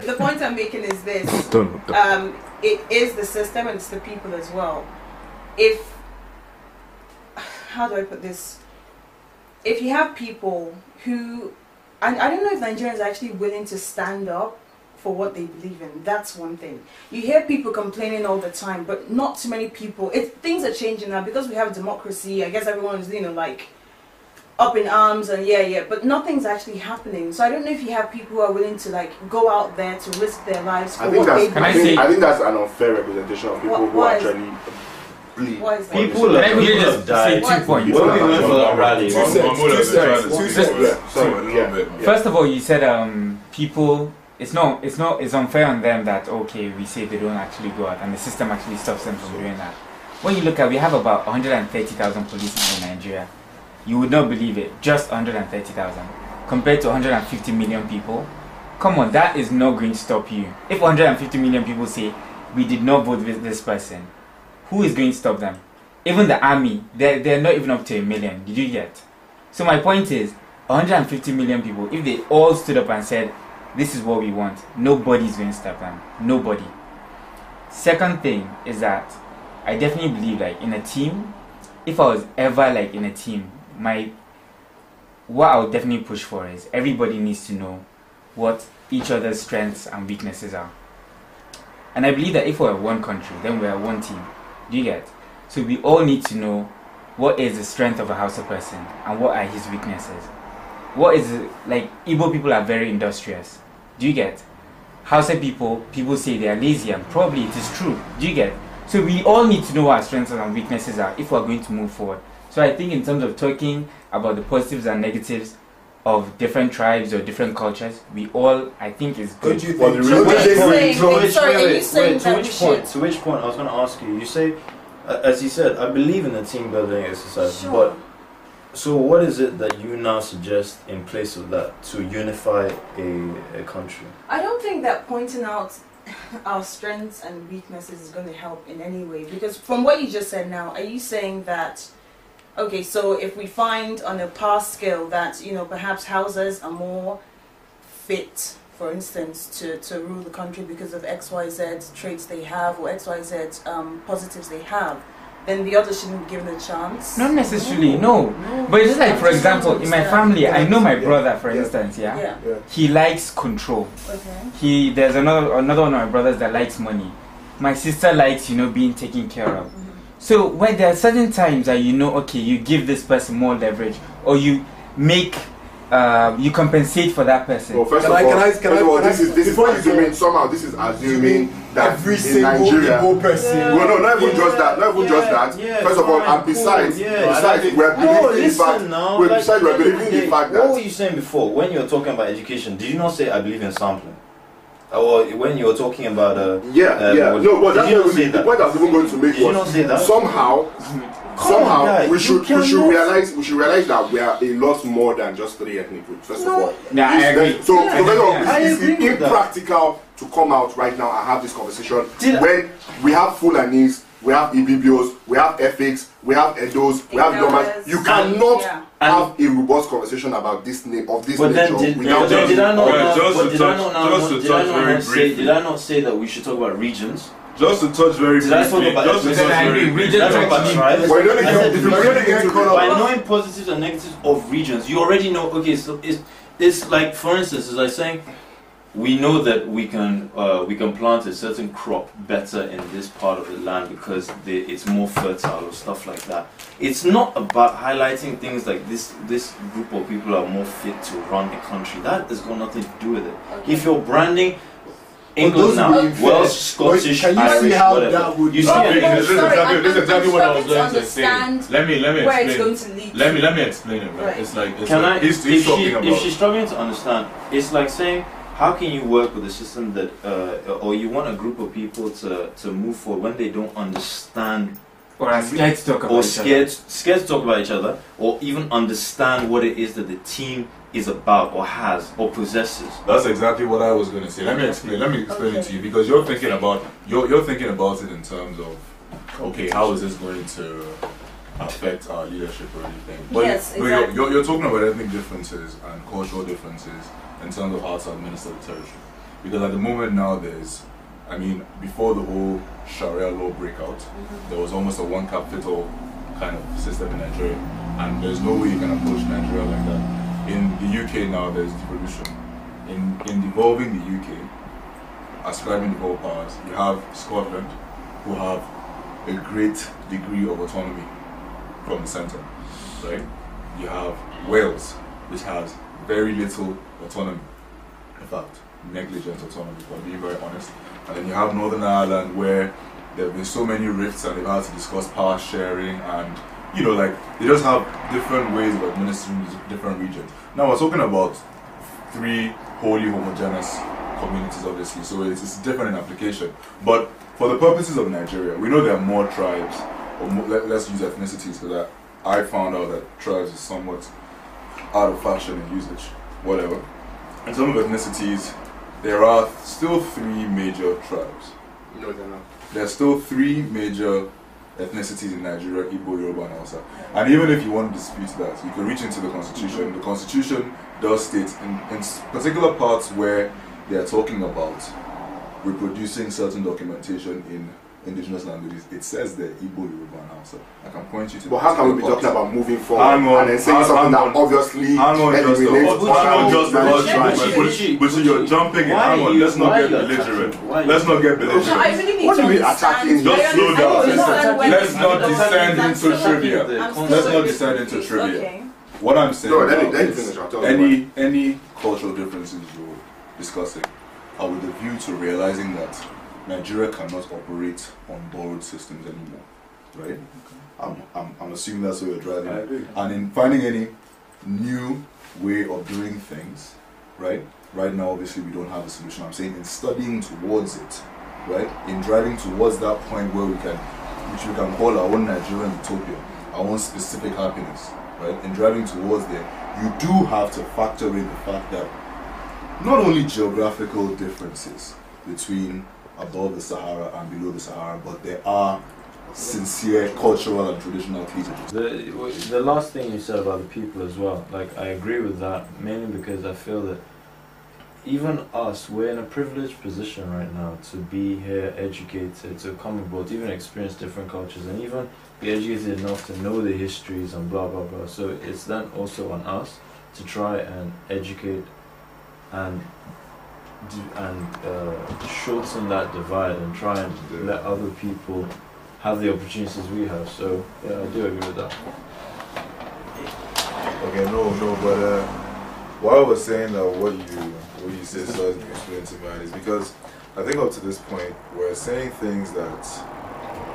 The point I'm making is this. It is the system and it's the people as well. How do I put this? If you have people who, I don't know if Nigerians are actually willing to stand up for what they believe in. That's one thing. You hear people complaining all the time, but not too many people. Things are changing now because we have democracy. I guess everyone's, like, up in arms and but nothing's actually happening. So I don't know if you have people who are willing to, like, go out there to risk their lives for what they believe. I think that's an unfair representation of people who actually bleed. Why is that? People have died. 2 points. When we went for that rally, First of all, you said people. It's unfair on them that, okay, we say they don't actually go out and the system actually stops them from doing that. When you look at, we have about 130,000 policemen in Nigeria. You would not believe it, just 130,000 compared to 150 million people. Come on, that is not going to stop you. If 150 million people say, we did not vote with this person, who is going to stop them? Even the army, they're not even up to 1 million. Did you get? So my point is, 150 million people, if they all stood up and said, this is what we want, nobody's going to stop them. Nobody. Second thing is that I definitely believe, like, in a team, if I was ever, like, in a team, what I would definitely push for is everybody needs to know what each other's strengths and weaknesses are. And I believe that if we're one country, then we're one team. Do you get? So we all need to know what is the strength of a Hausa person and what are his weaknesses. What is it, like, Igbo people are very industrious. Do you get? Hausa people say they are lazy, and probably it is true. Do you get? So we all need to know what our strengths and weaknesses are if we're going to move forward. So I think in terms of talking about the positives and negatives of different tribes or different cultures, we all, I think, is good. To which point? I was going to ask you. You say, as you said, I believe in the team building exercise, but so what is it that you now suggest in place of that to unify a country? I don't think that pointing out our strengths and weaknesses is going to help in any way, because from what you just said now, are you saying that, okay, so if we find on a past scale that, perhaps Hausas are more fit, for instance, to rule the country because of XYZ traits they have or XYZ positives they have, then the others shouldn't be given a chance? Not necessarily, no. But it's just like, for example, in my family, I know my brother, for instance, he likes control. Okay. There's another one of my brothers that likes money. My sister likes, being taken care of. So when there are certain times that okay, you give this person more leverage, or you make, you compensate for that person. Well, first of all, this is assuming that every in Nigeria, Igbo person. Well, no, not even just that. Not even just that. First of all, and besides, we're believing in the fact that. What were you saying before when you were talking about education? Did you not say I believe in sampling? Or when you were talking about no, but that's not the point I was even going to make. Did you not say that? Somehow we should realize that we are a lot more than just 3 ethnic groups. First of all, I agree. So it's impractical to come out right now and have this conversation when we have Fulanis, we have Ibibios, we have Ethics, we have Edos, we have Domas. You cannot have a robust conversation about this nature. Did I not say that we should talk about regions? Just to touch very briefly. By knowing positives and negatives of regions, you already know. Okay, so it's like, for instance, as I was saying, we know that we can plant a certain crop better in this part of the land because it's more fertile or stuff like that. It's not about highlighting things like this group of people are more fit to run a country. That has got nothing to do with it. Okay. If you're branding England now, Welsh, Scottish, Irish, whatever. You see, this is exactly what I was going to say. Let me explain. Let me explain it. Right? It's like he's talking about. If she's struggling to understand, it's like saying, how can you work with a system that, or you want a group of people to move forward when they don't understand, or are scared to talk about scared to talk about each other, or even understand what it is that the team is about, or has, or possesses? That's exactly what I was going to say. Let me explain it to you, because you're thinking about it in terms of, okay, how is this going to affect our leadership or anything? But yes, exactly. you're talking about ethnic differences and cultural differences in terms of how to administer the territory. Because at the moment now I mean, before the whole Sharia law breakout, there was almost a one capital kind of system in Nigeria, and there's no way you can approach Nigeria like that. In the UK now, there's devolution. In devolving the UK, ascribing the whole powers, you have Scotland, who have a great degree of autonomy from the centre, right? You have Wales, which has very little autonomy, in fact, negligent autonomy, for being very honest. And then you have Northern Ireland, where there have been so many rifts and they've had to discuss power sharing, and you know, like, they just have different ways of administering different regions. Now we're talking about three wholly homogeneous communities, obviously, so it's different in application. But for the purposes of Nigeria, we know there are more tribes, or let's use ethnicities, because I found out that tribes is somewhat out of fashion in usage, whatever. In some of ethnicities, there are still three major tribes. No, they're not. There are still three major ethnicities in Nigeria: Igbo, Yoruba, and Hausa. And even if you want to dispute that, you can reach into the constitution. The constitution does state in particular parts where they are talking about reproducing certain documentation in indigenous languages, it says there Igbo, Yoruba, and Hausa. I can point you to. But how can we be talking about moving forward and then saying something that obviously but you're jumping in. Hang on, let's not get belligerent. Let's not get belligerent. What do we attacking? Just slow down. Let's not descend into trivia. Let's not descend into trivia. What I'm saying is any cultural differences you're discussing are with a view to realizing that Nigeria cannot operate on borrowed systems anymore, right? I'm assuming that's where you're driving. I agree. And in finding any new way of doing things, right? Right now, obviously, we don't have a solution. I'm saying in studying towards it, right? In driving towards that point where which we can call our own Nigerian utopia, our own specific happiness, right? In driving towards there, you do have to factor in the fact that not only geographical differences between above the Sahara and below the Sahara, but there are sincere cultural and traditional cleavages. The last thing you said about the people as well, like, I agree with that, mainly because I feel that even us, we're in a privileged position right now to be here, educated, to come abroad, to even experience different cultures, and even be educated enough to know the histories and blah blah blah. So it's then also on us to try and educate and shorten that divide and try and let other people have the opportunities we have. So yeah, I do agree with that. Okay, but why I was saying that what you said started to explain to mind is because I think up to this point we're saying things that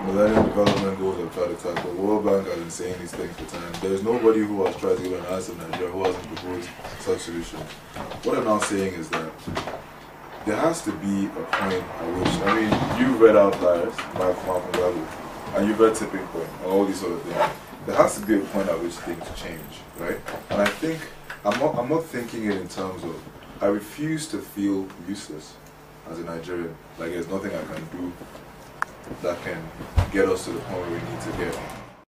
Millennium Development Goals have tried to tackle. World Bank has been saying these things for time. There's nobody who has tried to give an answer in Nigeria who hasn't proposed such solutions. What I'm now saying is that there has to be a point at which, I mean, you've read Outliers by Malcolm Gladwell, and you've read Tipping Point, and all these sort of things. There has to be a point at which things change, right? And I think, I'm not thinking it in terms of, I refuse to feel useless as a Nigerian. Like, there's nothing I can do that can get us to the point where we need to get.